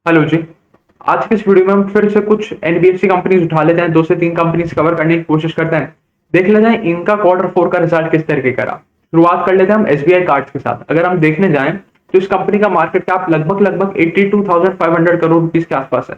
Hello जी। आज के इस वीडियो में हम फिर से कुछ एनबीएफसी कंपनीज उठा लेते हैं, 2 से 3 कंपनीज कवर करने की कोशिश करते हैं। देख लेते हैं इनका क्वार्टर 4 का रिजल्ट किस तरीके का रहा। शुरुआत कर लेते हैं हम एसबीआई कार्ड्स के साथ। अगर हम देखने जाएं तो इस कंपनी का मार्केट कैप लगभग लगभग 82,500 करोड़ रुपीज के आसपास है।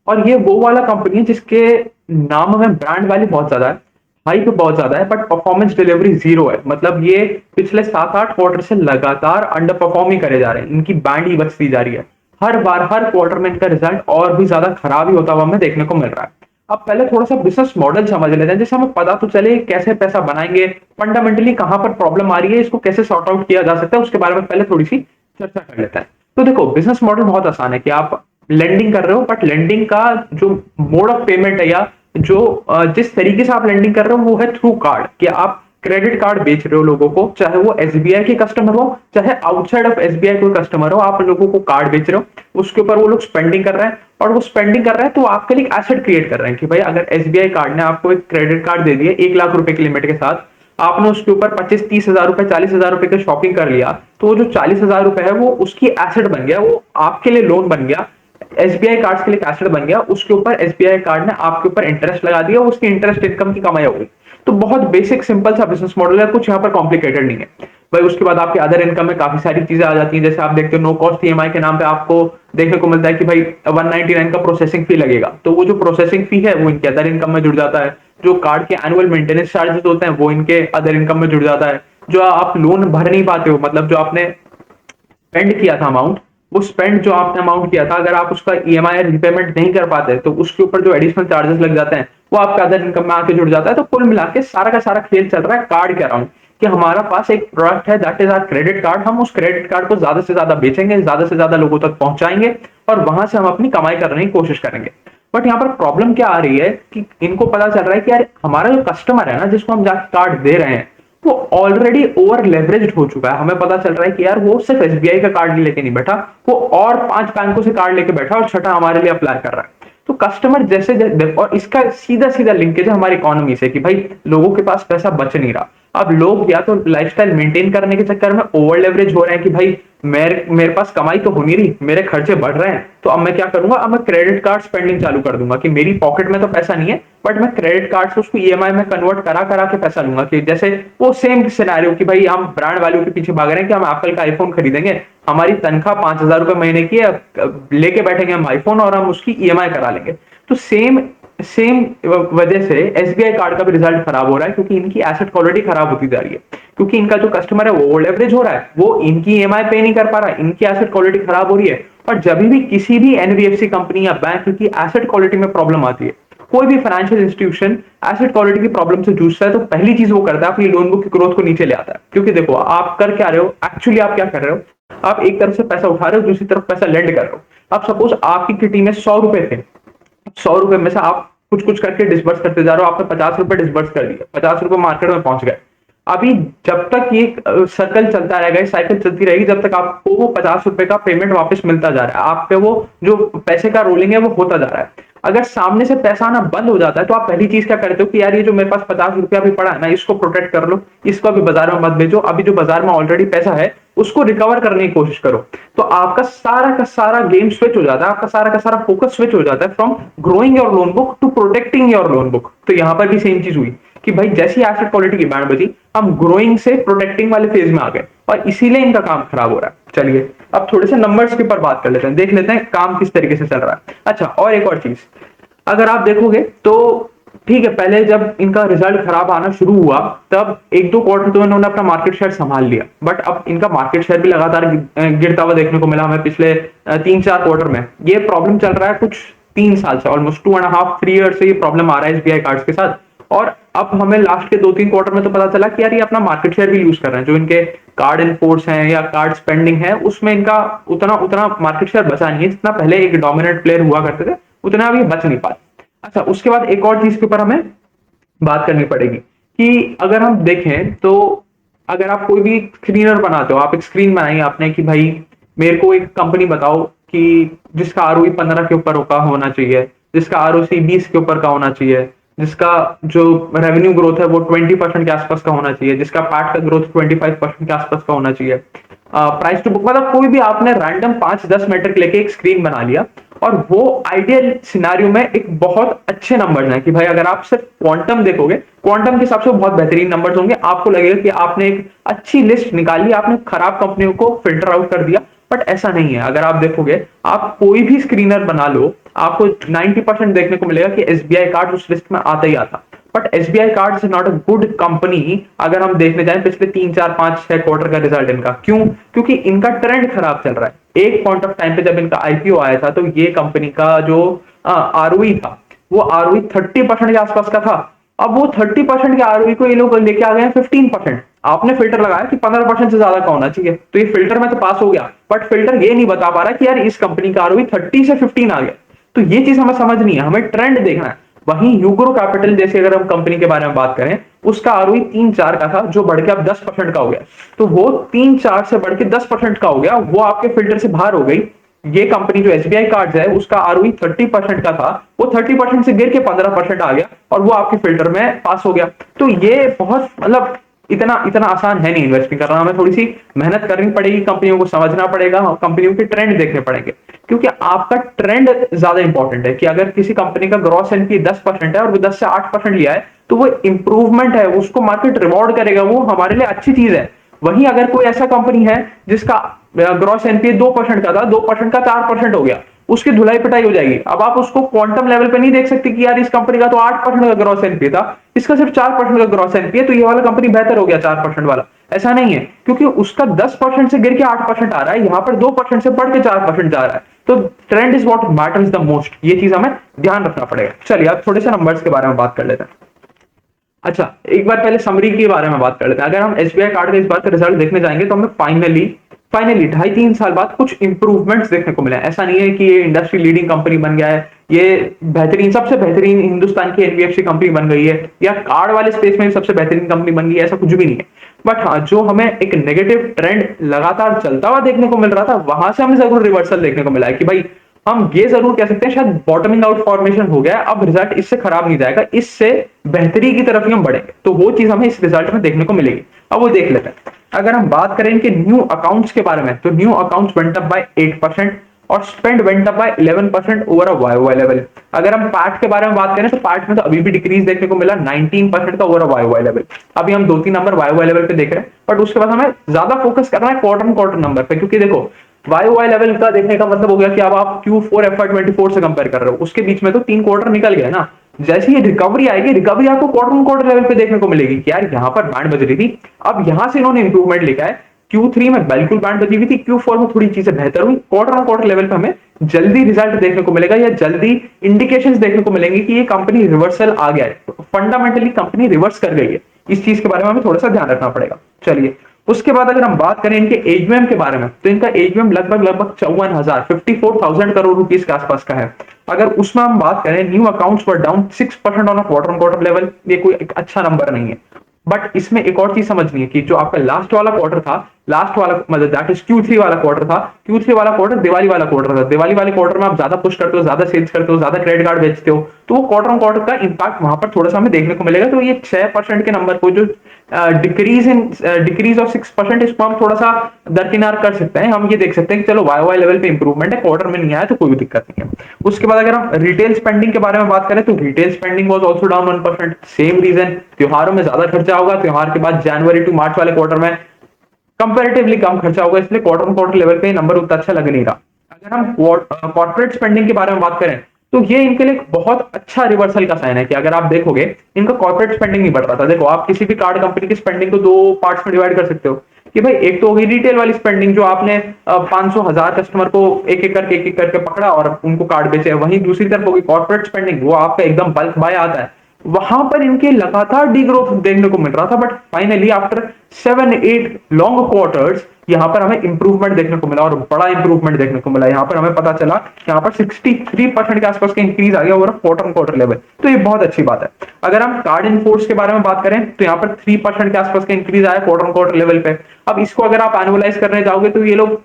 और ये वो वाला कंपनी है जिसके नाम में ब्रांड वैल्यू बहुत ज्यादा है, हाइप बहुत ज्यादा है, बट परफॉर्मेंस डिलीवरी जीरो है। मतलब ये पिछले 7-8 क्वार्टर से लगातार अंडर परफॉर्म ही करे जा रहे हैं, इनकी बैंड ही बचती जा रही है। हर बार हर क्वार्टर में इनका रिजल्ट और भी ज्यादा खराब ही होता हुआ हमें देखने को मिल रहा है। अब पहले थोड़ा सा बिजनेस मॉडल समझ लेते हैं, जिससे हमें पता तो चले कैसे पैसा बनाएंगे, फंडामेंटली कहां पर प्रॉब्लम आ रही है, इसको कैसे सॉर्ट आउट किया जा सकता है, उसके बारे में पहले थोड़ी सी चर्चा कर लेते हैं। तो देखो, बिजनेस मॉडल बहुत आसान है कि आप लेंडिंग कर रहे हो, बट लेंडिंग का जो मोड ऑफ पेमेंट है या जो जिस तरीके से आप लेंडिंग कर रहे हो वो है थ्रू कार्ड, कि आप क्रेडिट कार्ड बेच रहे हो लोगों को, चाहे वो एसबीआई के कस्टमर हो चाहे आउटसाइड ऑफ एसबीआई कोई कस्टमर हो, आप लोगों को कार्ड बेच रहे हो, उसके ऊपर वो लोग स्पेंडिंग कर रहे हैं। और वो स्पेंडिंग कर रहे हैं तो आपके लिए एसेट क्रिएट कर रहे हैं कि भाई अगर एसबीआई कार्ड ने आपको एक क्रेडिट कार्ड दे दिया 1 लाख रुपए की लिमिट के साथ, आपने उसके ऊपर 25-30 हजार रुपए 40 हजार रुपए का शॉपिंग कर लिया, तो वो जो 40 हजार रुपए है वो उसकी एसेट बन गया, वो आपके लिए लोन बन गया, एसबीआई कार्ड के लिए एसेट बन गया। उसके ऊपर एसबीआई कार्ड ने आपके ऊपर इंटरेस्ट लगा दिया, उसकी इंटरेस्ट इनकम की कमाई हो गई। तो बहुत बेसिक सिंपल सा बिजनेस मॉडल है, कुछ यहाँ पर कॉम्प्लिकेटेड नहीं है भाई। उसके बाद आपके अदर इनकम में काफी सारी चीजें आ जाती हैं, जैसे आप देखते हो नो कॉस्ट ईएमआई के नाम पे आपको देखने को मिलता है कि भाई 199 का प्रोसेसिंग फी लगेगा, तो वो जो प्रोसेसिंग फी है वो इनके अदर इनकम में जुड़ जाता है। जो कार्ड के एनुअल मेंटेनेंस चार्जेस होते हैं वो इनके अदर इनकम में जुड़ जाता है। जो आप लोन भर नहीं पाते हो, मतलब जो आपने स्पेंड किया था अमाउंट, वो स्पेंड जो आपने अमाउंट किया था, अगर आप उसका ईएमआई रिपेमेंट नहीं कर पाते तो उसके ऊपर जो एडिशनल चार्जेस लग जाते हैं वो आपका अदर इनकम में आके जुड़ जाता है। तो कुल मिला के सारा का सारा खेल चल रहा है कार्ड के अराउंड, कि हमारा पास एक प्रोडक्ट है that is our credit card, हम उस क्रेडिट कार्ड को ज्यादा से ज्यादा बेचेंगे, ज्यादा से ज्यादा लोगों तक पहुंचाएंगे और वहां से हम अपनी कमाई करने की कोशिश करेंगे। बट यहाँ पर प्रॉब्लम क्या आ रही है कि इनको पता चल रहा है कि यार हमारा जो कस्टमर है ना, जिसको हम जाके कार्ड दे रहे हैं, वो ऑलरेडी ओवर लेवरेज्ड हो चुका है। हमें पता चल रहा है कि यार वो सिर्फ एसबीआई का कार्ड लेके नहीं बैठा, वो और 5 बैंकों से कार्ड लेके बैठा और छठा हमारे लिए अप्लाई कर रहा है। तो कस्टमर और इसका सीधा सीधा लिंकेज है हमारी इकोनॉमी से, कि भाई लोगों के पास पैसा बच नहीं रहा। अब लोग या तो लाइफस्टाइल मेंटेन करने के चक्कर में ओवर लेवरेज हो रहे हैं कि भाई मेरे मेरे पास कमाई तो हो नहीं रही, मेरे खर्चे बढ़ रहे हैं, तो अब मैं क्या करूंगा, अब मैं क्रेडिट कार्ड स्पेंडिंग चालू कर दूंगा, कि मेरी पॉकेट में तो पैसा नहीं है बट मैं क्रेडिट कार्ड से उसको ईएमआई में कन्वर्ट करा करा के पैसा लूंगा। कि जैसे वो सेम सिनेरियो कि भाई हम ब्रांड वैल्यू के पीछे भाग रहे हैं कि हम एप्पल का आईफोन खरीदेंगे, हमारी तनख्वाह 5,000 रुपए महीने की है, लेके बैठेंगे हम आईफोन और हम उसकी ईएमआई करा लेंगे। तो सेम सेम वजह से एसबीआई कार्ड का भी रिजल्ट खराब हो रहा है, क्योंकि इनकी एसेट क्वालिटी खराब होती जा रही है, क्योंकि इनका जो कस्टमर है वो लेवरेज हो रहा है, वो इनकी ईएमआई पे नहीं कर पा रहा है, इनकी एसेट क्वालिटी खराब हो रही है। और जब भी किसी भी एनबीएफसी कंपनी या बैंक की एसेट क्वालिटी में प्रॉब्लम आती है, कोई भी फाइनेंशियल इंस्टीट्यूशन एसेट क्वालिटी की प्रॉब्लम से जूझता है, तो पहली चीज वो करता है अपनी लोन बुक की ग्रोथ को नीचे ले आता है। क्योंकि देखो आप कर क्या रहे हो, एक्चुअली आप क्या कर रहे हो, आप एक तरफ से पैसा उठा रहे हो, दूसरी तरफ पैसा लेंड कर रहे हो। अब सपोज आपकी किटी में 100 रुपए थे, 100 रुपए में से आप कुछ कुछ करके डिस्बर्स करते जा रहे हो, आपने 50 रुपए डिस्बर्स कर दिया, 50 रुपए मार्केट में पहुंच गए। अभी जब तक ये सर्कल चलता रहेगा, साइकिल चलती रहेगी, जब तक आपको वो 50 रुपए का पेमेंट वापस मिलता जा रहा है, आप पे वो जो पैसे का रोलिंग है वो होता जा रहा है। अगर सामने से पैसा आना बंद हो जाता है तो आप पहली चीज क्या करते हो कि यार ये जो मेरे पास 50 रुपया भी पड़ा है ना, इसको प्रोटेक्ट कर लो, इसको अभी बाजार में मत भेजो, अभी जो बाजार में ऑलरेडी पैसा है उसको रिकवर करने की कोशिश करो। तो आपका सारा का सारा गेम स्विच हो जाता है, आपका सारा का सारा फोकस स्विच हो जाता है from growing your loan book to protecting your loan book. तो यहां पर भी सेम चीज हुई कि भाई जैसी एसेट क्वालिटी की बैंड बची, हम ग्रोइंग से प्रोटेक्टिंग वाले फेज में आ गए, और इसीलिए इनका काम खराब हो रहा है। चलिए अब थोड़े से नंबर्स के ऊपर बात कर लेते हैं, देख लेते हैं काम किस तरीके से चल रहा है। अच्छा, और एक और चीज, अगर आप देखोगे तो ठीक है, पहले जब इनका रिजल्ट खराब आना शुरू हुआ तब 1-2 क्वार्टर तो इन्होंने अपना मार्केट शेयर संभाल लिया, बट अब इनका मार्केट शेयर भी लगातार गिरता हुआ देखने को मिला हमें पिछले 3-4 क्वार्टर में। ये प्रॉब्लम चल रहा है कुछ 3 साल से, ऑलमोस्ट 2.5-3 ईयर से ये प्रॉब्लम आ रहा है एसबीआई कार्ड्स के साथ। और अब हमें लास्ट के 2-3 क्वार्टर में तो पता चला कि यार ये अपना मार्केट शेयर भी लूज कर रहे हैं, जो इनके कार्ड इन फोर्स हैं या कार्ड स्पेंडिंग है उसमें इनका उतना उतना मार्केट शेयर बचा नहीं है जितना पहले एक डोमिनेंट प्लेयर हुआ करते थे, उतना अभी बच नहीं पाते। अच्छा, उसके बाद एक और चीज के ऊपर हमें बात करनी पड़ेगी कि अगर हम देखें तो अगर आप कोई भी स्क्रीनर बनाते हो, आप एक स्क्रीन बनाई आपने कि भाई मेरे को एक कंपनी बताओ कि जिसका आरओई 15 के ऊपर का होना चाहिए, जिसका आरओसी 20 के ऊपर का होना चाहिए, जिसका जो रेवेन्यू ग्रोथ है वो 20% के आसपास का होना चाहिए, जिसका पैट का ग्रोथ 25% के आसपास का होना चाहिए, प्राइस टू बुक, मतलब कोई भी आपने रैंडम 5-10 मेट्रिक लेके एक स्क्रीन बना लिया और वो आइडियल सिनारियो में एक बहुत अच्छे नंबर्स हैं कि भाई अगर आप सिर्फ क्वांटम देखोगे, क्वांटम के हिसाब से बहुत बेहतरीन नंबर्स होंगे, आपको लगेगा कि आपने एक अच्छी लिस्ट निकाली, आपने खराब कंपनियों को फिल्टर आउट कर दिया। बट ऐसा नहीं है। अगर आप देखोगे, आप कोई भी स्क्रीनर बना लो, आपको 90% देखने को मिलेगा कि एसबीआई कार्ड उस लिस्ट में आता ही आता। But SBI card is not a good company अगर हम देखने जाएं पिछले 3 4 5 6 क्वार्टर का रिजल्ट इनका। क्यों? क्योंकि इनका ट्रेंड खराब चल रहा है। एक पॉइंट ऑफ टाइम पे जब इनका आईपीओ आया था तो ये कंपनी का जो आरओई था, वो आरओई 30% के आसपास का था। अब वो 30% के आरओई को ये लोग लेके आ गए हैं 15%। आपने फिल्टर लगाया कि 15% से ज्यादा का होना चाहिए, तो ये फिल्टर में तो पास हो गया, बट फिल्टर ये नहीं बता पा रहा कि यार इस कंपनी का आरओई 30 से 15 आ गया। तो ये चीज हमें समझनी है, हमें ट्रेंड देखना है। वहीं यूग्रो कैपिटल जैसे अगर हम कंपनी के बारे में बात करें, उसका आरओई 3 4 का था, जो बढ़ के अब 10% का हो गया। तो वो 3 4 से बढ़ के 10% का हो गया, वो आपके फिल्टर से बाहर हो गई। ये कंपनी जो एसबीआई कार्ड है, उसका आरओई 30% का था, वो 30% से गिर के 15% आ गया और वो आपके फिल्टर में पास हो गया। तो ये बहुत मतलब इतना इतना आसान है नहीं इन्वेस्टिंग करना। हमें थोड़ी सी मेहनत करनी पड़ेगी, कंपनियों को समझना पड़ेगा, कंपनियों के ट्रेंड देखने पड़ेंगे। क्योंकि आपका ट्रेंड ज्यादा इंपॉर्टेंट है कि अगर किसी कंपनी का ग्रॉस एनपी 10% है और वो 10 से 8% लिया है, तो वो इंप्रूवमेंट है, उसको मार्केट रिवॉर्ड करेगा, वो हमारे लिए अच्छी चीज है। वहीं अगर कोई ऐसा कंपनी है जिसका ग्रॉस एनपीए 2% का था, 2% का 4% हो गया, उसकी धुलाई पिटाई हो जाएगी। अब आप उसको क्वांटम लेवल पे नहीं देख सकते कि यार इस कंपनी का तो 8% का ग्रॉस एनपीए था, इसका सिर्फ 4% का ग्रॉस एनपीए, तो ये वाला कंपनी बेहतर हो गया 4% वाला। ऐसा नहीं है, क्योंकि उसका 10% से गिर के 8% आ रहा है, यहाँ पर 2% से बढ़ के 4% जा रहा है। तो trend is what matters the most, ये चीज हमें ध्यान रखना पड़ेगा। चलिए अब थोड़े से नंबर्स के बारे में बात कर लेते हैं। अच्छा, एक बार पहले समरी के बारे में बात कर लेते हैं। अगर हम एसबीआई कार्ड का इस बार का रिजल्ट देखने जाएंगे तो हमें फाइनली फाइनली 2.5 3 साल बाद कुछ इंप्रूवमेंट्स देखने को मिले हैं। ऐसा नहीं है कि ये इंडस्ट्री लीडिंग कंपनी बन गया है, ये बेहतरीन सबसे बेहतरीन हिंदुस्तान की एनबीएफसी कंपनी बन गई है, या कार्ड वाले स्पेस में सबसे बेहतरीन कंपनी बन गई है, ऐसा कुछ भी नहीं है। बट हाँ, जो हमें एक नेगेटिव ट्रेंड लगातार चलता हुआ देखने को मिल रहा था, वहां से हमें जरूर रिवर्सल देखने को मिला है कि भाई हम ये जरूर कह सकते हैं शायद बॉटमिंग आउट फॉर्मेशन हो गया है, अब रिजल्ट इससे खराब नहीं जाएगा, इससे बेहतरी की तरफ ही हम बढ़ेंगे। तो वो चीज हमें इस रिजल्ट में देखने को मिलेगी। अब वो देख लेते हैं। अगर हम बात करें इनके न्यू अकाउंट्स के बारे में, तो new accounts went up by 8% और spend went up by 11% over a Y level. अगर हम पैट के बारे में बात करें तो पैट में तो अभी भी डिक्रीज देखने को मिला 19% का ओवर अ वाई लेवल। अभी हम 2 3 नंबर वाई लेवल पे देख रहे हैं, बट उसके बाद हमें ज्यादा फोकस करना है क्वार्टर क्वार्टर नंबर पे, क्योंकि देखो वाई लेवल का देखने का मतलब हो गया कि अब आप Q4 FY24 से कंपेयर कर रहे हो, उसके बीच में तो 3 क्वार्टर निकल गया ना। जैसे ही रिकवरी आएगी, रिकवरी आपको क्वार्टर क्वार्टर लेवल पे देखने को मिलेगी कि यार यहाँ पर बैंड बज रही थी, अब यहां से इन्होंने इंप्रूवमेंट लिखा है। Q3 में बिल्कुल बैंड बजी हुई थी, Q4 में थोड़ी चीजें बेहतर हुई, क्वार्टर लेवल पे हमें जल्दी रिजल्ट देखने को मिलेगा या जल्दी इंडिकेशंस देखने को मिलेंगे कि ये कंपनी रिवर्सल आ गया है, फंडामेंटली कंपनी रिवर्स कर गई है। इस चीज के बारे में हमें थोड़ा सा ध्यान रखना पड़ेगा। चलिए, उसके बाद अगर हम बात करें इनके एजीएम के बारे में, तो इनका एजीएम लगभग लगभग 54,000 करोड़ रुपीस के आसपास का है। अगर उसमें हम बात करें, new accounts were down 6% on a quarter level, ये कोई एक अच्छा नंबर नहीं है। बट इसमें एक और चीज समझनी है कि जो आपका लास्ट वाला क्वार्टर था, लास्ट वाला मतलब दैट इज Q3 वाला क्वार्टर था, Q3 वाला क्वार्टर दिवाली वाला क्वार्टर था। दिवाली वाले क्वार्टर में आप ज्यादा पुश करते हो, ज्यादा सेल्स करते हो, ज्यादा क्रेडिट कार्ड बेचते हो, तो वो क्वार्टर का इंपैक्ट वहां पर थोड़ा सा हमें देखने को मिलेगा। तो ये 6% के नंबर को जो डिक्रीज ऑफ 6%, इसको हम थोड़ा सा दरकिनार कर सकते हैं। हम ये देख सकते हैं कि चलो वाई लेवल पे इंप्रूवमेंट है, क्वार्टर में नहीं आया तो कोई दिक्कत नहीं है। उसके बाद अगर हम रिटेल स्पेंडिंग के बारे में बात करें, तो retail spending was also down 1%। Same reason, त्योहारों में ज्यादा खर्चा होगा, त्योहार के बाद जनवरी टू मार्च वाले क्वार्टर में कंपैरेटिवली कम खर्चा होगा, इसलिए क्वार्टर लेवल पे नंबर उतना अच्छा लग नहीं रहा। अगर हम कॉर्पोरेट स्पेंडिंग के बारे में बात करें, तो ये इनके लिए बहुत अच्छा रिवर्सल का साइन है कि अगर आप देखोगे, इनका कॉर्पोरेट स्पेंडिंग नहीं बढ़ रहा था। देखो, आप किसी भी कार्ड कंपनी की स्पेंडिंग को 2 पार्ट्स में डिवाइड कर सकते हो कि भाई एक तो होगी रिटेल वाली स्पेंडिंग, जो आपने 500 1000 कस्टमर को एक एक करके पकड़ा और उनको कार्ड बेचे। वहीं दूसरी तरफ होगी कॉर्पोरेट स्पेंडिंग, वो आपका एकदम बल्क बाय आता है। वहां पर इनके लगातार डिग्रोथ देखने को मिल रहा था, but finally after 7 8 long quarters यहां पर हमें इंप्रूवमेंट देखने को मिला, और बड़ा इंप्रूवमेंट देखने को मिला। यहां पर हमें पता चला कि यहां पर 63% के आसपास का इंक्रीज आ गया ओवर क्वार्टर लेवल। तो ये बहुत अच्छी बात है। अगर हम कार्ड इन फोर्स के बारे में बात करें, तो यहाँ पर 3% के आसपास का इंक्रीज आया क्वार्टर लेवल पे। अब इसको अगर आप एनुअलाइज करने जाओगे, तो ये लोग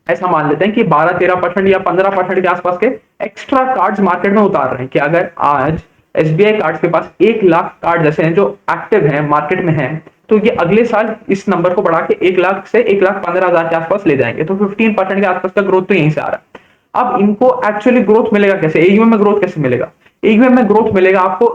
ऐसा मान लेते हैं कि 12 13% या 15% के आसपास के एक्स्ट्रा कार्ड्स मार्केट में उतार रहे हैं। कि अगर आज एसबीआई कार्ड के पास 1 लाख कार्ड जैसे हैं जो एक्टिव हैं, मार्केट में हैं, तो ये अगले साल इस नंबर को बढ़ा के 1 लाख से 1,15,000 के आसपास ले जाएंगे। तो 15% के आसपास का ग्रोथ तो यहीं से आ रहा है। अब इनको एक्चुअली ग्रोथ मिलेगा कैसे, एयूएम में ग्रोथ कैसे मिलेगा? एयूएम में ग्रोथ मिलेगा आपको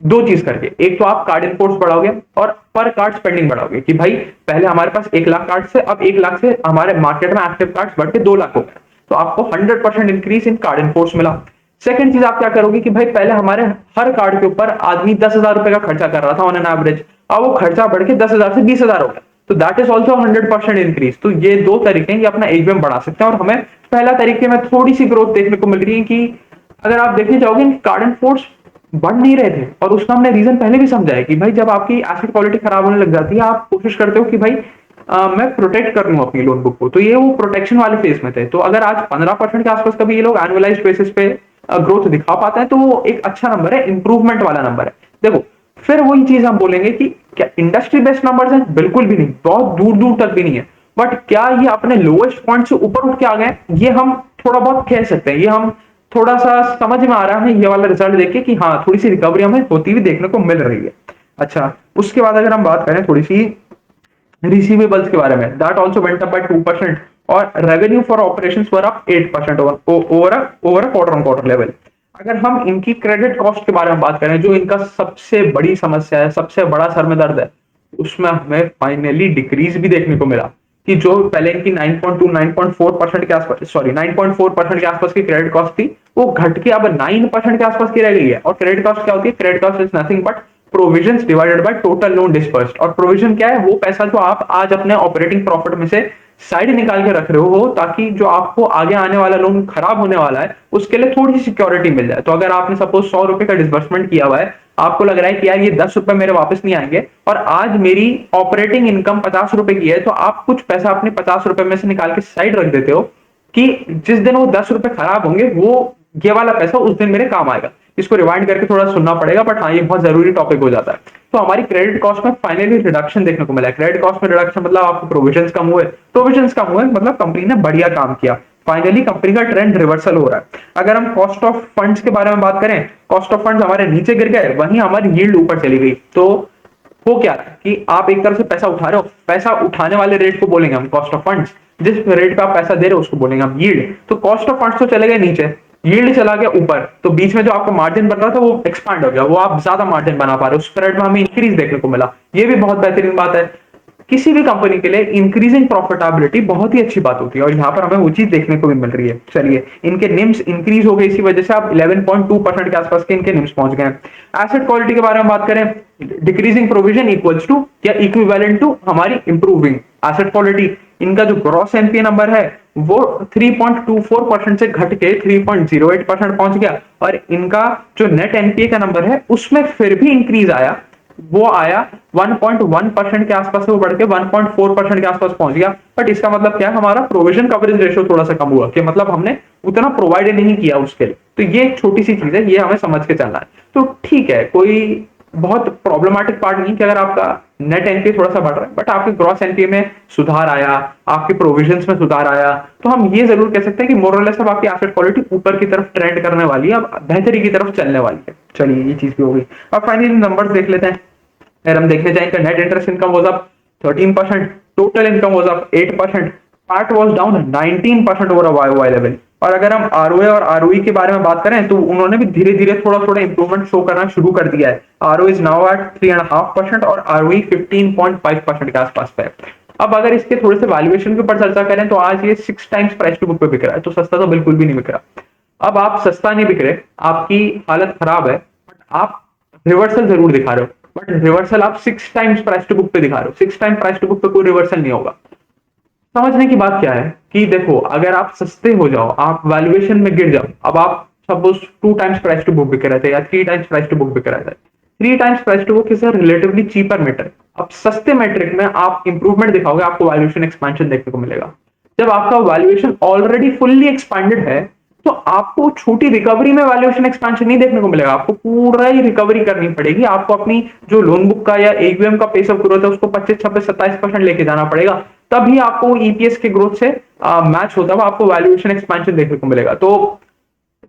दो चीज करके, एक तो आप कार्ड इन फोर्स बढ़ाओगे और पर कार्ड स्पेंडिंग बढ़ाओगे, कि भाई पहले हमारे पास 1 लाख कार्ड से अब 1 लाख से हमारे मार्केट में एक्टिव कार्ड्स बढ़ के 2 लाख हो गए, तो आपको 100% increase in card in force मिला। सेकंड चीज आप क्या करोगे कि भाई पहले हमारे हर कार्ड के ऊपर आदमी 10,000 रुपए का खर्चा कर रहा था ऑन एन एवरेज, अब वो खर्चा बढ़ के 10,000 से 20,000 हो गया, तो दैट इज ऑल्सो 100% इंक्रीज। तो ये दो तरीके हैं, ये अपना एजीएम बढ़ा सकते हैं। और हमें पहला तरीके में थोड़ी सी ग्रोथ देखने को मिल रही है कि अगर आप देखने जाओगे कार्ड एंड फोर्स बढ़ नहीं रहे थे, और उसका हमने रीजन पहले भी समझा है कि भाई जब आपकी एसेट क्वालिटी खराब होने लग जाती है, आप कोशिश करते हो कि भाई मैं प्रोटेक्ट कर लूं अपनी लोन बुक को, तो ये वो प्रोटेक्शन वाले फेज में थे। तो अगर आज 15% के आसपास कभी ये लोग एनुअलाइज बेसिस पे ग्रोथ दिखा पाते हैं, तो वो एक अच्छा नंबर है, इंप्रूवमेंट वाला नंबर है। देखो फिर वही चीज हम बोलेंगे कि क्या इंडस्ट्री बेस्ड नंबर्स हैं? बिल्कुल भी नहीं, बहुत दूर दूर तक भी नहीं है। बट क्या ये अपने लोएस्ट पॉइंट से ऊपर उठ के आ गए? ये हम थोड़ा बहुत कह सकते हैं, ये हम थोड़ा सा समझ में आ रहा है ये वाला रिजल्ट देख के कि हाँ थोड़ी सी रिकवरी हमें होती हुई देखने को मिल रही है। अच्छा, उसके बाद अगर हम बात करें थोड़ी सी रिसीवेबल्स के बारे में, that also went up bye 2%, और revenue for operations were up 8% over quarter on quarter level. अगर हम इनकी क्रेडिट कॉस्ट के बारे में बात करें, जो इनका सबसे बड़ी समस्या है, सबसे बड़ा सर में दर्द है, उसमें हमें फाइनली डिक्रीज भी देखने को मिला कि जो पहले इनकी 9.2 9.4% के आसपास, सॉरी 9.4% के आसपास की क्रेडिट कॉस्ट थी, वो घट के अब 9% के आसपास की रह गई है। और क्रेडिट कॉस्ट क्या होती है? Credit cost is nothing but provisions divided by total loan dispersed. और प्रोविजन क्या है? वो पैसा जो आप आज अपने ऑपरेटिंग प्रॉफिट में से साइड निकाल के रख रहे हो, ताकि जो आपको आगे आने वाला लोन खराब होने वाला है उसके लिए थोड़ी सी सिक्योरिटी मिल जाए। तो अगर आपने सपोज 100 रुपए का डिसबर्समेंट किया हुआ है, आपको लग रहा है कि यार ये 10 रुपए मेरे वापस नहीं आएंगे, और आज मेरी ऑपरेटिंग इनकम 50 रुपए की है, तो आप कुछ पैसा अपने 50 रुपए में से निकाल के साइड रख देते हो कि जिस दिन वो 10 रुपए खराब होंगे, वो ये वाला पैसा उस दिन मेरे काम आएगा। इसको रिवाइंड करके थोड़ा सुनना पड़ेगा, बट हाँ ये बहुत जरूरी टॉपिक हो जाता है। तो हमारी क्रेडिट कॉस्ट में फाइनली रिडक्शन देखने को मिला है। क्रेडिट कॉस्ट में रिडक्शन मतलब आपको प्रोविजंस कम हुए, प्रोविजंस कम हुए मतलब कंपनी ने बढ़िया काम किया, फाइनली कंपनी का ट्रेंड रिवर्सल हो रहा है। अगर हम कॉस्ट ऑफ फंड्स के बारे में बात करें, कॉस्ट ऑफ फंड्स हमारे नीचे गिर गए, वहीं हमारी यील्ड ऊपर चली गई। तो वो क्या है कि आप एक तरफ से पैसा उठा रहे हो, पैसा उठाने वाले रेट को बोलेंगे हम कॉस्ट ऑफ फंड्स, जिस रेट पे आप पैसा दे रहे हो उसको बोलेंगे हम यील्ड। तो कॉस्ट ऑफ फंड्स तो चले गए नीचे, यील्ड चला गया ऊपर, तो बीच में जो आपका मार्जिन बन रहा था वो एक्सपांड हो गया, वो आप ज्यादा मार्जिन बना पा रहे हो, स्प्रेड में हमें इंक्रीज देखने को मिला। ये भी बहुत बेहतरीन बात है। किसी भी कंपनी के लिए इंक्रीजिंग प्रॉफिटेबिलिटी बहुत ही अच्छी बात होती है, और यहाँ पर हमें वो चीज देखने को भी मिल रही है। चलिए, इनके निम्स इंक्रीज हो गए, इसी वजह से आप 11.2% के आसपास के इनके निम्स पहुंच गए। एसेट क्वालिटी के बारे में बात करें, डिक्रीजिंग प्रोविजन इक्वल्स टू या इक्विवेलेंट टू हमारी इंप्रूविंग एसेट क्वालिटी। इनका जो ग्रॉस एनपीए नंबर है वो 3.24% से घट के 3.08% पहुंच गया, और इनका जो नेट एनपीए का नंबर है उसमें फिर भी इंक्रीज आया, वो आया 1.1% के आसपास से वो बढ़ के 1.4% के आसपास पहुंच गया। बट इसका मतलब क्या है? हमारा प्रोविजन कवरेज रेशियो थोड़ा सा कम हुआ, कि मतलब हमने उतना प्रोवाइड नहीं किया उसके लिए। तो ये एक छोटी सी चीज है, ये हमें समझ के चलना है। तो ठीक है, कोई बहुत प्रॉब्लमेटिक पार्ट नहीं कि अगर आपका नेट एनपीए थोड़ा सा बढ़ रहा है, बट आपके ग्रॉस एनपीए में सुधार आया, आपके प्रोविजंस में सुधार आया, तो हम ये जरूर कह सकते हैं कि मोरलेस अब आपकी एसेट क्वालिटी ऊपर की तरफ ट्रेंड करने वाली है, अब बेहतरी की तरफ चलने वाली है। चलिए, ये चीज भी हो गई। अब फाइनली नंबर्स देख लेते हैं। अगर हम देखने जाएं, इनका net interest income was up 13%, total income was up 8%, PAT was down 19% over a Y level. और अगर हम आरओए और आरओई के बारे में बात करें, तो उन्होंने भी धीरे धीरे थोड़ा थोड़ा इंप्रूवमेंट शो करना शुरू कर दिया है। आरओई इज नाउ एट 3.5% और आरओई 15.5% के आसपास पे है। अब अगर इसके थोड़े से वैल्यूएशन के ऊपर चर्चा करें, तो आज ये 6 टाइम्स प्राइस टू बुक पे बिक रहा है, तो सस्ता तो बिल्कुल भी नहीं बिक रहा। अब आप सस्ता नहीं बिक रहे, आपकी हालत खराब है, बट आप रिवर्सल जरूर दिखा रहे हो, बट रिवर्सल आप 6 टाइम्स प्राइस टू बुक पे दिखा रहे हो। 6 टाइम प्राइस टू बुक पे कोई रिवर्सल नहीं होगा। समझने की बात क्या है कि देखो, अगर आप सस्ते हो जाओ, आप वैल्यूएशन में गिर जाओ, अब आप suppose 2 times price to book बिक रहे थे या 3 टाइम्स प्राइस टू बुक बिक रहे थे, 3 times price to book is a relatively cheaper metric. अब सस्ते मेट्रिक में आप इंप्रूवमेंट दिखाओगे, आपको वैल्यूएशन एक्सपेंशन देखने को मिलेगा। जब आपका वैल्यूएशन ऑलरेडी फुल्ली एक्सपेंडेड है, तो आपको छोटी रिकवरी में वैल्यूएशन एक्सपेंशन नहीं देखने को मिलेगा, आपको पूरा ही रिकवरी करनी पड़ेगी। आपको अपनी जो लोन बुक का या एयूएम का पेस ऑफ ग्रोथ है उसको 25 26 27% लेके जाना पड़ेगा, तभी आपको ईपीएस के ग्रोथ से मैच होता हुआ आपको वैल्यूएशन एक्सपेंशन देखने को मिलेगा। तो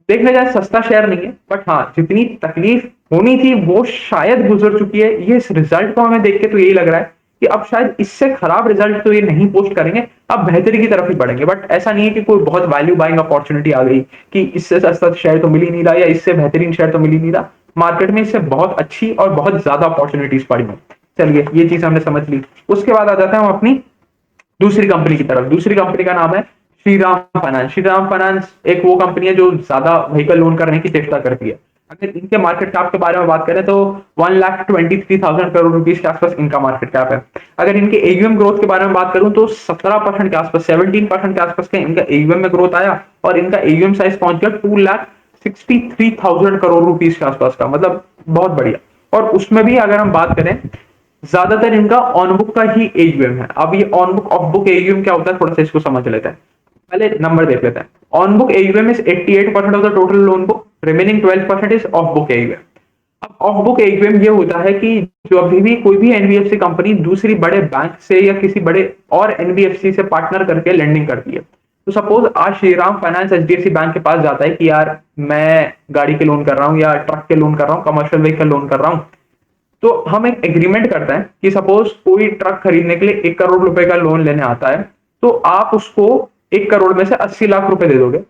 देखने जाए सस्ता शेयर नहीं है, बट हाँ जितनी तकलीफ होनी थी वो शायद गुजर चुकी है। ये इस रिजल्ट को हमें देख के तो यही लग रहा है कि अब शायद इससे खराब रिजल्ट तो ये नहीं पोस्ट करेंगे, अब बेहतरी की तरफ ही बढ़ेंगे। बट ऐसा नहीं है कि कोई बहुत वैल्यू बाइंग अपॉर्चुनिटी आ गई कि इससे सस्ता शेयर तो मिल ही नहीं रहा या इससे बेहतरीन शेयर तो मिल ही नहीं रहा। मार्केट में इससे बहुत अच्छी और बहुत ज्यादा अपॉर्चुनिटीज पड़ी हुई। चलिए ये चीज हमने समझ ली। उसके बाद आ जाते हैं हम अपनी दूसरी कंपनी की तरफ। दूसरी कंपनी का नाम है श्रीराम फाइनेंस। श्रीराम फाइनेंस एक वो कंपनी है जो ज्यादा व्हीकल लोन करने की चेष्टा करती है। अगर इनके मार्केट कैप के बारे में बात करें तो 1,23,000 करोड़ रुपीस के आसपास इनका मार्केट कैप है। अगर इनके एयूएम ग्रोथ के बारे में बात करूं तो 17% के आसपास, 17% के आसपास का इनका एयूएम में ग्रोथ आया और इनका एयूएम साइज पहुंच गया 2,63,000 करोड़ रुपीस के आसपास का, मतलब बहुत बढ़िया। और उसमें भी अगर हम बात करें, ज्यादातर इनका ऑन बुक का ही एयूएम है। अब ये on book of book AUM क्या होता है, थोड़ा सा इसको समझ लेते हैं। पहले नंबर देख लेते हैं। On book AUM is 88% of the total loan book, remaining 12% is of book AUM. अब ऑफ बुक एयूएम ये होता है कि जो अभी भी कोई भी एनबीएफसी कंपनी दूसरी बड़े बैंक से या किसी बड़े और एनबीएफसी से पार्टनर करके लेंडिंग करती है। तो सपोज आज श्रीराम फाइनेंस एचडीएफसी बैंक के पास जाता है कि यार मैं गाड़ी के लोन कर रहा हूँ या ट्रक के लोन कर रहा हूँ, कमर्शियल व्हीकल लोन कर रहा हूँ। तो हम एक एग्रीमेंट करते हैं कि सपोज कोई ट्रक खरीदने के लिए 1 करोड़ रुपए का लोन लेने आता है, तो आप उसको 1 करोड़ में से 80 लाख रुपए दे दोगे।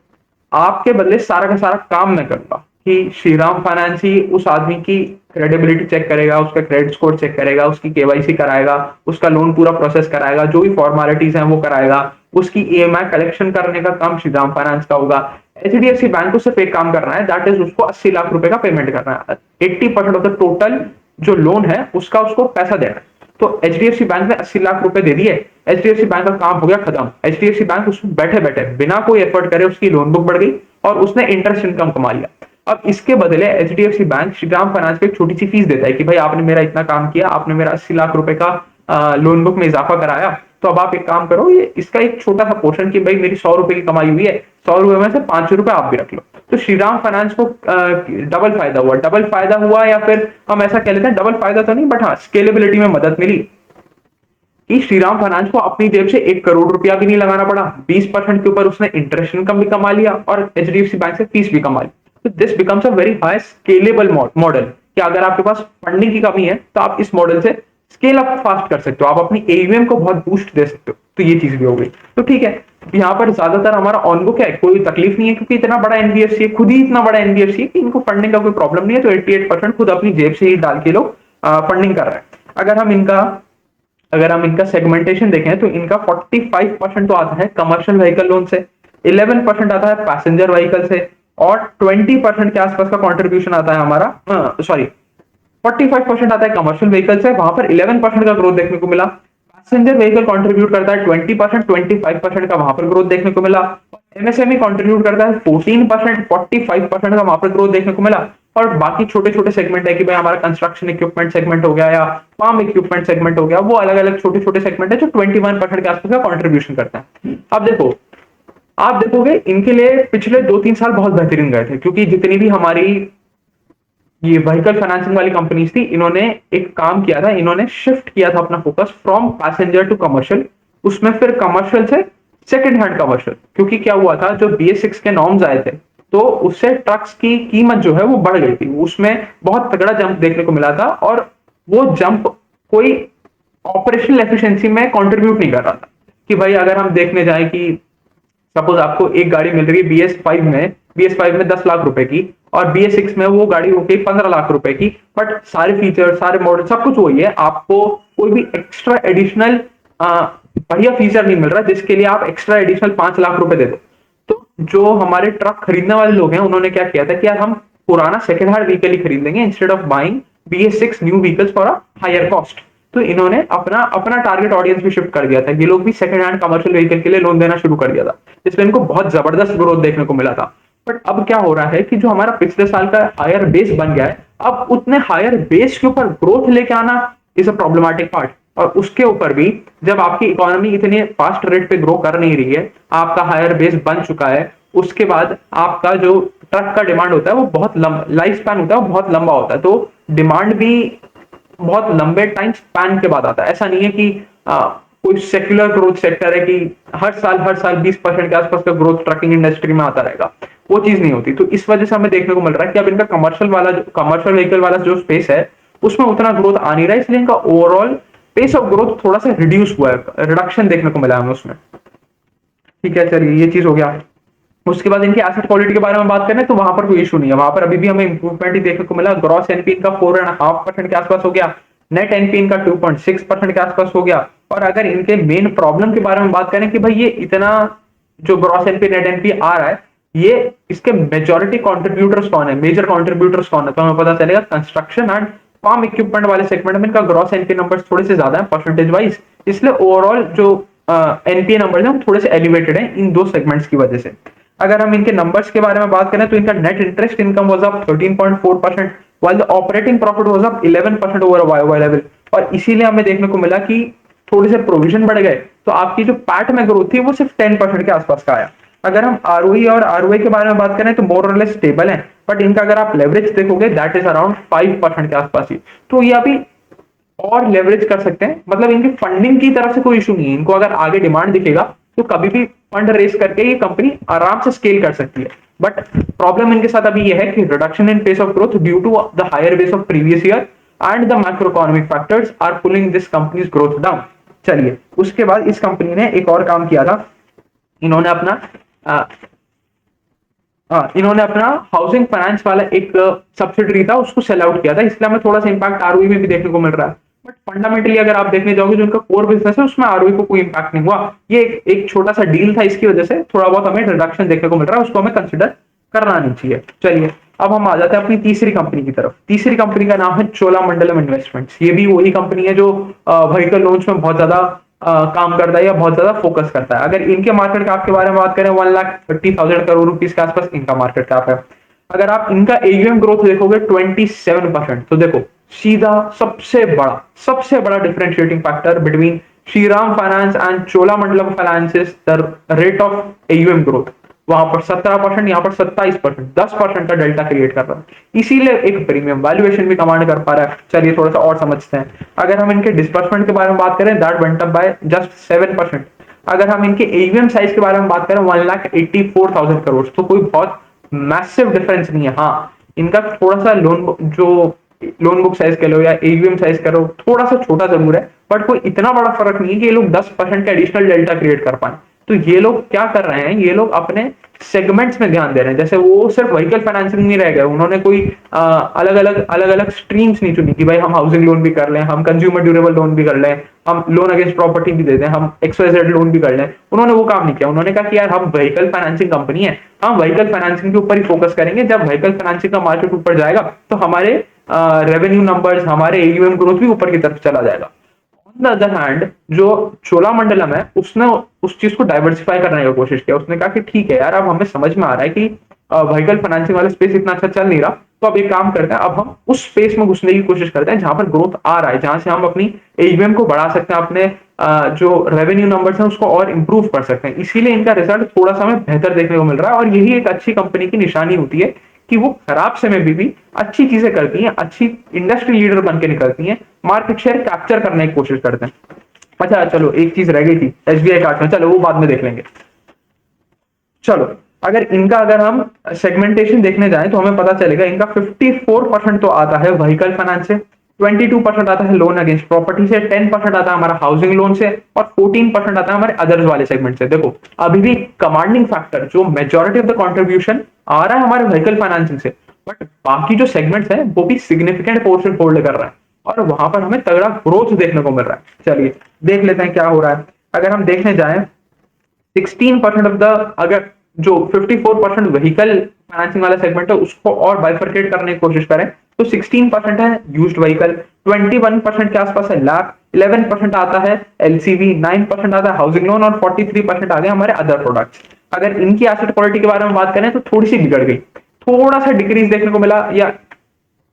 आपके बदले सारा का सारा काम मैं करूंगा कि श्रीराम फाइनेंस ही उस आदमी की क्रेडिबिलिटी चेक करेगा, उसका क्रेडिट स्कोर चेक करेगा, उसकी केवाईसी कराएगा, उसका लोन पूरा प्रोसेस कराएगा, जो भी फॉर्मेलिटीज हैं वो कराएगा, उसकी ईएमआई कलेक्शन करने का काम श्रीराम फाइनेंस का होगा। एचडीएफसी बैंक को सिर्फ एक काम करना है, दैट इज उसको 80 लाख रुपए का पेमेंट करना है। 80% ऑफ द टोटल जो लोन है उसका उसको पैसा देना है। तो एचडीएफसी बैंक ने 80 लाख रुपए दे दिए, एचडीएफसी बैंक का काम हो गया खत्म। एचडीएफसी बैंक उसमें बैठे बैठे बिना कोई एफर्ट करे उसकी लोन बुक बढ़ गई और उसने इंटरेस्ट इनकम कमा लिया। अब इसके बदले एचडीएफसी बैंक श्रीराम फाइनेंस को एक छोटी सी फीस देता है कि भाई आपने मेरा इतना काम किया, आपने मेरा 80 लाख रुपए का लोन बुक में इजाफा कराया, तो अब आप एक काम करो, ये इसका एक छोटा सा पोर्शन कि भाई मेरी 100 रुपए की कमाई हुई है, 100 रुपए में से 5 रुपए आप भी रख लो। तो श्रीराम फाइनेंस को डबल फायदा हुआ। डबल फायदा हुआ या फिर हम ऐसा कह लेते हैं, डबल फायदा तो नहीं बट हाँ स्केलेबिलिटी में मदद मिली कि श्रीराम फाइनेंस को अपनी जेब से 1 करोड़ रुपया भी नहीं लगाना पड़ा, 20% के ऊपर उसने इंटरेस्ट इनकम भी कमा लिया और एचडीएफसी बैंक से फीस भी कमा ली। तो this becomes a very high scalable model कि अगर आपके पास फंडिंग की कमी है तो आप इस मॉडल से स्केल अप फास्ट कर सकते हो, आप अपनी एयूएम को बहुत बूस्ट दे सकते हो। तो ये चीज भी हो गई। तो ठीक है, यहाँ पर ज्यादातर हमारा ऑन बुक है, कोई तकलीफ नहीं है क्योंकि इतना बड़ा एनबीएफसी है, खुद ही इतना बड़ा एनबीएफसी है कि इनको फंडिंग का कोई प्रॉब्लम नहीं है। तो 88% खुद अपनी जेब से ही डाल के लोग फंडिंग कर रहे हैं। अगर हम इनका सेगमेंटेशन देखें तो इनका 45% तो आता है कमर्शियल व्हीकल लोन से, 11% आता है पैसेंजर व्हीकल से और 20% के आसपास का कंट्रीब्यूशन आता है हमारा, सॉरी 45% आता है कमर्शियल व्हीकल से, वहां पर 11% का ग्रोथ देखने को मिला। पैसेंजर व्हीकल कंट्रीब्यूट करता है 20%, 25% का वहां पर ग्रोथ देखने को मिला। एमएसएमई कंट्रीब्यूट करता है 14%, 45% का वहां पर ग्रोथ देखने को मिला। और बाकी छोटे छोटे सेगमेंट है कि भाई हमारा कंस्ट्रक्शन इक्विपमेंट सेगमेंट हो गया या फार्म इक्विपमेंट सेगमेंट हो गया, वो अलग अलग छोटे छोटे सेगमेंट है जो 21% के आसपास का कॉन्ट्रीब्यूशन करते हैं। अब देखो, आप देखोगे इनके लिए पिछले 2-3 साल बहुत बेहतरीन गए थे क्योंकि जितनी भी हमारी ये व्हीकल फाइनेंसिंग वाली कंपनीज थी, इन्होंने एक काम किया था, इन्होंने शिफ्ट किया था अपना focus from passenger to commercial. उसमें फिर कमर्शियल से सेकंड हैंड कमर्शियल, क्योंकि क्या हुआ था जो BS6 के नॉर्म्स आए थे तो उससे ट्रक्स की कीमत जो है वो बढ़ गई थी, उसमें बहुत तगड़ा जंप देखने को मिला था और वो जंप कोई ऑपरेशनल एफिशिएंसी में कंट्रीब्यूट नहीं कर रहा था। कि भाई अगर हम देखने जाए कि सपोज आपको एक गाड़ी मिल रही है BS5 में 10 लाख रुपए की और BS6 में वो गाड़ी हो गई 15 लाख रुपए की, बट सारे फीचर सारे मॉडल सब कुछ वही है, आपको कोई भी एक्स्ट्रा एडिशनल बढ़िया फीचर नहीं मिल रहा जिसके लिए आप एक्स्ट्रा एडिशनल 5 लाख रुपए दे दो। तो जो हमारे ट्रक खरीदने वाले लोग हैं उन्होंने क्या किया था कि यार हम पुराना सेकंड हैंड व्हीकल ही खरीद लेंगे instead of buying BS6 new vehicles for a higher cost. तो इन्होंने अपना अपना टारगेट ऑडियंस भी शिफ्ट कर दिया था, ये लोग भी सेकंड हैंड कमर्शियल व्हीकल के लिए लोन देना शुरू कर दिया था, इसलिए इनको बहुत जबरदस्त ग्रोथ देखने को मिला था। बट अब क्या हो रहा है कि जो हमारा पिछले साल का हायर बेस बन गया है, अब उतने हायर बेस के ऊपर ग्रोथ लेके आना इज अ प्रॉब्लमैटिक पार्ट। और उसके ऊपर भी जब आपकी इकोनॉमी इतने फास्ट रेट पे ग्रो कर नहीं रही है, आपका हायर बेस बन चुका है, उसके बाद आपका जो ट्रक का डिमांड होता है वो बहुत लाइफ स्पैन होता है, वो बहुत लंबा होता है, तो डिमांड भी बहुत लंबे टाइम स्पैन के बाद आता है। ऐसा नहीं है कि कोई सेक्युलर ग्रोथ सेक्टर है कि हर साल 20% के आसपास का ग्रोथ ट्रकिंग इंडस्ट्री में आता रहेगा, वो चीज नहीं होती। तो इस वजह से हमें देखने को मिल रहा है कि अब इनका कमर्शियल व्हीकल वाला जो स्पेस है उसमें उतना ग्रोथ आ नहीं रहा है, इसलिए इनका ओवरऑल पेस ऑफ ग्रोथ थोड़ा सा रिड्यूस हुआ है, रिडक्शन देखने को मिला है हमें उसमें। ठीक है, चलिए ये चीज हो गया। उसके बाद इनकी एसेट क्वालिटी के बारे में बात करें तो वहां पर कोई इशू नहीं है, वहां पर अभी भी हमें इंप्रूवमेंट ही देखने को मिला। ग्रॉस एनपी इनका 4.5% के आसपास हो गया, नेट एनपी इनका 2.6% के आसपास हो गया। और अगर इनके मेन प्रॉब्लम के बारे में बात करें कि भाई ये इतना जो ग्रॉस एनपी नेट एनपी आ रहा है, ये इसके मेजोरिटी कॉन्ट्रीब्यूटर्स कौन है, मेजर कॉन्ट्रीब्यूटर्स कौन है, तो हमें पता चलेगा कंस्ट्रक्शन एंड फार्म इक्विपमेंट वाले सेगमेंट में इनका ग्रॉस एनपी नंबर थोड़े से ज्यादा है परसेंटेज वाइज, इसलिए ओवरऑल जो एनपीए नंबर है थोड़े से एलिवेटेड है इन दो सेगमेंट्स की वजह से। अगर हम इनके नंबर्स के बारे में बात करें तो इनका net interest income was up 13.4%, while the operating profit was up 11% over YoY level. और इसीलिए हमें देखने को मिला कि थोड़े से प्रोविजन बढ़ गए, तो आपकी जो पैट में ग्रोथ थी वो सिर्फ 10% के आसपास का आया। अगर हम आरओई और आरओए के बारे में बात करें तो मोर और लेस स्टेबल है, बट इनका अगर आप लेवरेज देखोगे दैट इज अराउंड 5% के आसपास ही। तो ये अभी और लेवरेज कर सकते हैं, मतलब इनकी फंडिंग की तरफ से कोई इशू नहीं है, इनको अगर आगे डिमांड दिखेगा तो कभी भी फंड रेस करके ये कंपनी आराम से स्केल कर सकती है। बट प्रॉब्लम इनके साथ अभी ये है कि reduction in pace of growth due to the higher base of previous year and the macro economic factors are pulling this companies growth down. चलिए उसके बाद इस कंपनी ने एक और काम किया था, इन्होंने अपना इन्होंने अपना हाउसिंग फाइनेंस वाला एक सब्सिडरी था उसको सेल आउट किया था, इसलिए हमें थोड़ा सा इंपैक्ट आरओई में भी देखने को मिल रहा है। बट फंडामेंटली अगर आप देखने जाओगे जो उनका कोर बिजनेस है उसमें आरओई को कोई इंपैक्ट नहीं हुआ। ये एक छोटा सा डील था, इसकी वजह से थोड़ा बहुत हमें रिडक्शन देखने को मिल रहा है, उसको हमें कंसिडर करना नहीं चाहिए। चलिए अब हम आ जाते हैं अपनी तीसरी कंपनी की तरफ। तीसरी कंपनी का नाम है चोलामंडलम इन्वेस्टमेंट्स। ये भी वही कंपनी है जो व्हीकल लोन्स में बहुत ज्यादा काम करता है या बहुत ज्यादा फोकस करता है। अगर इनके मार्केट कैप के बारे में बात करें 1,30,000 करोड़ रुपीस के आसपास इनका मार्केट कैप है। अगर आप इनका एयूएम ग्रोथ देखोगे 27%, तो देखो सीधा सबसे बड़ा differentiating factor between Shriram finance and Cholamandalam finance the rate of AUM growth. वहां पर 17%, यहाँ पर 27%, 10% का डेल्टा क्रिएट कर रहा है, इसीलिए एक प्रीमियम वैल्यूएशन भी कमांड कर पा रहा है। चलिए थोड़ा सा और समझते हैं। अगर हम इनके डिस्बर्समेंट के बारे में बात करें that went up by just 7%। अगर हम इनके एयूएम साइज के बारे में बात करें 1,84,000 करोड़, तो कोई बहुत मैसिव डिफरेंस नहीं है। हाँ इनका थोड़ा सा लोन बुक साइज कह लो या एयूएम साइज करो थोड़ा सा छोटा जरूर है, बट कोई इतना बड़ा फर्क नहीं है कि ये लोग 10% का एडिशनल डेल्टा क्रिएट कर पाए। तो ये लोग क्या कर रहे हैं, ये लोग अपने सेगमेंट्स में ध्यान दे रहे हैं। जैसे वो सिर्फ व्हीकल फाइनेंसिंग नहीं रह गए, उन्होंने कोई अलग अलग स्ट्रीम्स नहीं चुनी कि भाई हम हाउसिंग लोन भी कर लें, हम कंज्यूमर ड्यूरेबल लोन भी कर लें, हम लोन अगेंस्ट प्रॉपर्टी भी दे दें, हम XYZ लोन भी कर लें। उन्होंने वो काम नहीं किया, उन्होंने कहा कि यार हम व्हीकल फाइनेंसिंग कंपनी है, हम व्हीकल फाइनेंसिंग के ऊपर ही फोकस करेंगे। जब व्हीकल फाइनेंसिंग का मार्केट ऊपर जाएगा तो हमारे रेवेन्यू नंबर्स, हमारे एयूएम ग्रोथ भी ऊपर की तरफ चला जाएगा। ऑन द अदर हैंड जो चोलामंडलम है उसने उस चीज को डाइवर्सिफाई करने की कोशिश किया। उसने कहा कि ठीक है यार अब हमें समझ में आ रहा है कि व्हीकल फाइनेंसिंग वाला स्पेस इतना अच्छा चल नहीं रहा, तो अब एक काम करते हैं, अब हम उस स्पेस में घुसने की कोशिश करते हैं जहां पर ग्रोथ आ रहा है, जहां से हम अपनी एयूएम को बढ़ा सकते हैं, अपने जो रेवेन्यू नंबर्स हैं उसको और इंप्रूव कर सकते हैं। इसीलिए इनका रिजल्ट थोड़ा सा हमें बेहतर देखने को मिल रहा है, और यही एक अच्छी कंपनी की निशानी होती है कि वो खराब समय में भी अच्छी चीजें करती हैं, अच्छी इंडस्ट्री लीडर बन के निकलती हैं, मार्केट शेयर कैप्चर करने की कोशिश करते हैं। अच्छा चलो एक चीज रह गई थी एसबीआई कार्ड में, चलो वो बाद में देख लेंगे। चलो अगर हम सेगमेंटेशन देखने जाएं तो हमें पता चलेगा इनका 54% तो आता है व्हीकल फाइनेंस से, 22% आता है लोन अगेंस्ट प्रॉपर्टी से, 10% आता है हमारा हाउसिंग लोन से, और 14% आता है हमारे अदर्स वाले सेगमेंट से। देखो अभी भी कमांडिंग फैक्टर जो मेजोरिटी ऑफ द कंट्रीब्यूशन आ रहा है हमारे व्हीकल फाइनेंसिंग से, बट बाकी जो सेगमेंट्स है वो भी सिग्निफिकेंट पोर्शन होल्ड कर रहा है, और वहां पर हमें तगड़ा ग्रोथ देखने को मिल रहा है। चलिए देख लेते हैं क्या हो रहा है। अगर हम देखने जाएं 16% ऑफ द, अगर जो 54% व्हीकल फाइनेंसिंग वाला सेगमेंट है उसको और बाइफरकेट करने की कोशिश करें तो 16% है यूज्ड व्हीकल, 21% के आसपास है लैप, 11% आता है एलसीवी, 9% आता है हाउसिंग लोन, और 43% आ गए हमारे अदर प्रोडक्ट्स। अगर इनकी एसेट क्वालिटी के बारे में बात करें तो थोड़ी सी बिगड़ गई, थोड़ा सा डिक्रीज देखने को मिला या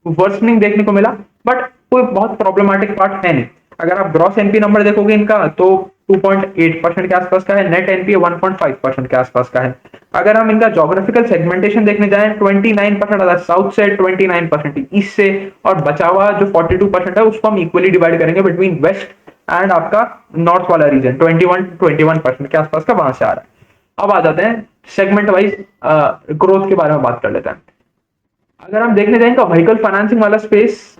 वर्सनिंग देखने को मिला, बट कोई बहुत प्रॉब्लमेटिक पार्ट है नहीं। अगर आप ग्रॉस एनपी नंबर देखोगे इनका तो 2.8% के आसपास का है, नेट एनपी 1.5% के आसपास का है। अगर हम इनका ज्योग्राफिकल सेगमेंटेशन देखने जाएं 29% आता है साउथ से, 29% ईस्ट से, और बचा हुआ जो 42% है उसको हम इक्वली डिवाइड करेंगे बिटवीन वेस्ट एंड आपका नॉर्थ वाला रीजन, 21% के आसपास का वहां से आ रहा है। अब आ जाते हैं सेगमेंट वाइज ग्रोथ के बारे में बात कर लेते हैं। अगर हम देखने जाएंगे व्हीकल फाइनेंसिंग वाला स्पेस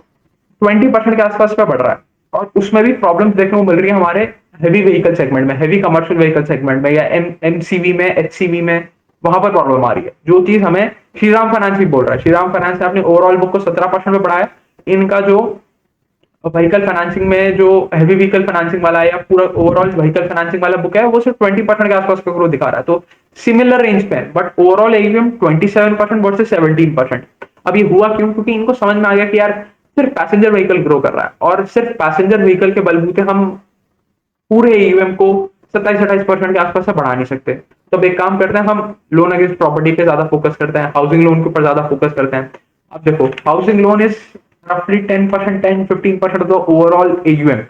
20% के आसपास पे बढ़ रहा है, और उसमें भी प्रॉब्लम्स देखने को मिल रही है हमारे हेवी व्हीकल सेगमेंट में, हेवी कमर्शियल व्हीकल सेगमेंट में, या एमसीवी में, एचसीवी में, वहां पर प्रॉब्लम आ रही है, जो चीज हमें श्रीराम फाइनेंस भी बोल रहा है। श्रीराम फाइनेंस ने अपनी ओवरऑल बुक को 17% में बढ़ाया। इनका जो व्हीकल फाइनेंसिंग में जो हैवी व्हीकल फाइनेंसिंग वाला है, या पूरा ओवरऑल व्हीकल फाइनेंसिंग वाला बुक है, वो सिर्फ 20% के आसपास का ग्रोथ दिखा रहा है, तो सिमिलर रेंज पे है, बट ओवरऑल एयूएम 27% वर्सेस 17%। अब ये हुआ क्यों? क्योंकि इनको समझ में आ गया कि यार सिर्फ पैसेंजर व्हीकल ग्रो कर रहा है, और सिर्फ पैसेंजर व्हीकल के बलबूते हम पूरे ईयूएम को 27-28% के आसपास से बढ़ा नहीं सकते। तो अब एक काम करते हैं, हम लोन अगेंस्ट प्रॉपर्टी पे ज्यादा फोकस करते हैं, हाउसिंग लोन के ऊपर ज्यादा फोकस करते हैं। अब देखो, हाउसिंग लोन इज रफली 10%, 10-15% ऑफ द ओवरऑल एयूएम,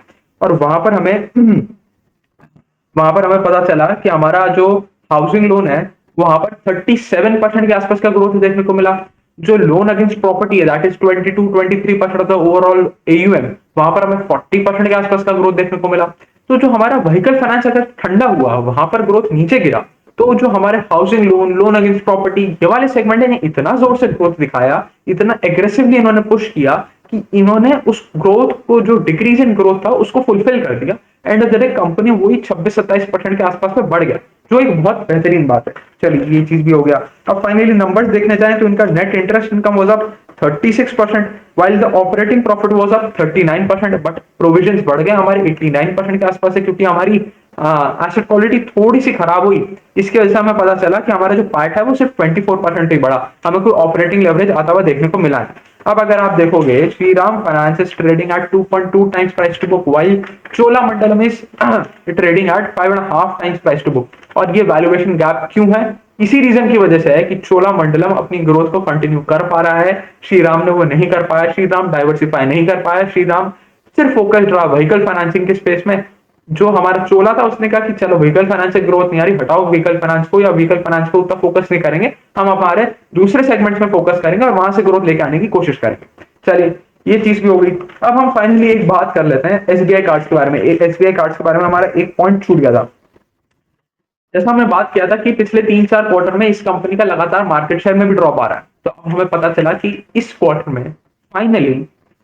और वहां पर हमें पता चला कि हमारा जो हाउसिंग लोन है, वहां पर 37% के आसपास का ग्रोथ देखने को मिला। जो लोन अगेंस्ट प्रॉपर्टी है, that is 22-23% of the overall AUM, वहां पर हमें 40% के आसपास का ग्रोथ देखने को मिला। तो जो हमारा व्हीकल फाइनेंस अगर ठंडा हुआ, वहां पर ग्रोथ नीचे गिरा, तो जो हमारे housing loan, loan against property, ये वाले सेगमेंट ने इतना जोर से ग्रोथ दिखाया, इतना एग्रेसिवली इन्होंने पुश किया, कि इन्होंने उस ग्रोथ को, जो डिक्रीज इन ग्रोथ था, उसको फुलफिल कर दिया। End of the day company वही 26-27% के आसपास में बढ़ गया, जो एक बहुत बेहतरीन बात है। चलिए, ये चीज भी हो गया। अब फाइनली नंबर्स देखने जाएं तो इनका net interest income was up 36%, while the operating profit was up 39%, but provisions बढ़ गए हमारे 89% के आसपास है, क्योंकि हमारी एसेट क्वालिटी थोड़ी सी खराब हुई। इसकी वजह से हमें पता चला कि हमारा जो पार्ट है वो सिर्फ 24% ही बढ़ा, हमें कोई ऑपरेटिंग लेवरेज आता हुआ देखने को मिला है। अब अगर आप देखोगे, Shriram finance is trading at 2.2 times price to book, while Cholamandalam is trading at 5.5 times price to book. और ये वैल्यूएशन गैप क्यों है? इसी रीजन की वजह से है कि चोलामंडलम अपनी ग्रोथ को कंटिन्यू कर पा रहा है, श्रीराम ने वो नहीं कर पाया। श्रीराम डाइवर्सिफाई नहीं कर पाया, श्रीराम सिर्फ फोकस्ड रहा व्हीकल फाइनेंसिंग के स्पेस में। जो हमारा चोला था, उसने कहा कि चलो व्हीकल फाइनेंस से ग्रोथ नहीं आ रही, हटाओ व्हीकल फाइनेंस को, या व्हीकल फाइनेंस को उतना फोकस नहीं करेंगे, हम हमारे दूसरे सेगमेंट्स में फोकस करेंगे और वहां से ग्रोथ लेके आने की कोशिश करेंगे। चलिए, ये चीज भी हो गई। अब हम फाइनली एक बात कर लेते हैं एसबीआई कार्ड्स के बारे में। एसबीआई कार्ड्स के बारे में हमारा एक पॉइंट छूट गया था। जैसा हमने बात किया था कि पिछले 3-4 क्वार्टर में इस कंपनी का लगातार मार्केट शेयर में भी ड्रॉप आ रहा है, तो अब हमें पता चला कि इस क्वार्टर में finally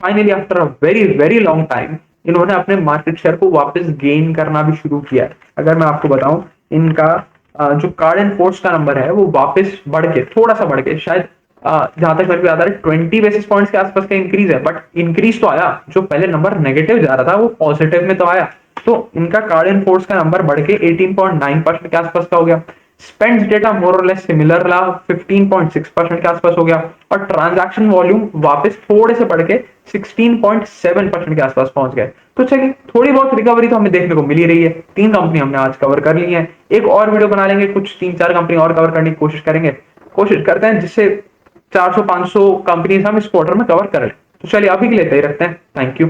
finally after a very very long time इन्होंने अपने मार्केट शेयर को वापस गेन करना भी शुरू किया है। अगर मैं आपको बताऊं, इनका जो कार्ड एंड फोर्स का नंबर है, वो वापस बढ़ के, थोड़ा सा बढ़ के, शायद जहां तक मेरे को याद आ रहा है 20 बेसिस पॉइंट्स के आसपास का इंक्रीज है, बट इंक्रीज तो आया। जो पहले नंबर नेगेटिव जा रहा था, वो पॉजिटिव में तो आया। तो इनका कार्ड एंड फोर्स का नंबर बढ़ के 18.9% के आसपास का हो गया। स्पेंड्स डेटा मोर और लेस सिमिलर रहा, 15.6% के आसपास हो गया। और ट्रांजैक्शन वॉल्यूम वापस थोड़े से बढ़ के 16.7% के आसपास पहुंच गए। तो चलिए, थोड़ी बहुत रिकवरी तो हमें देखने को मिल ही रही है। 3 कंपनी हमने आज कवर कर ली है। एक और वीडियो बना लेंगे, कुछ 3-4 कंपनी और कवर करने की कोशिश करते हैं, जिससे 400-500 कंपनीज हम इस क्वार्टर में कवर कर लें। तो चलिए, अभी के लिए तय रखते हैं। Thank you.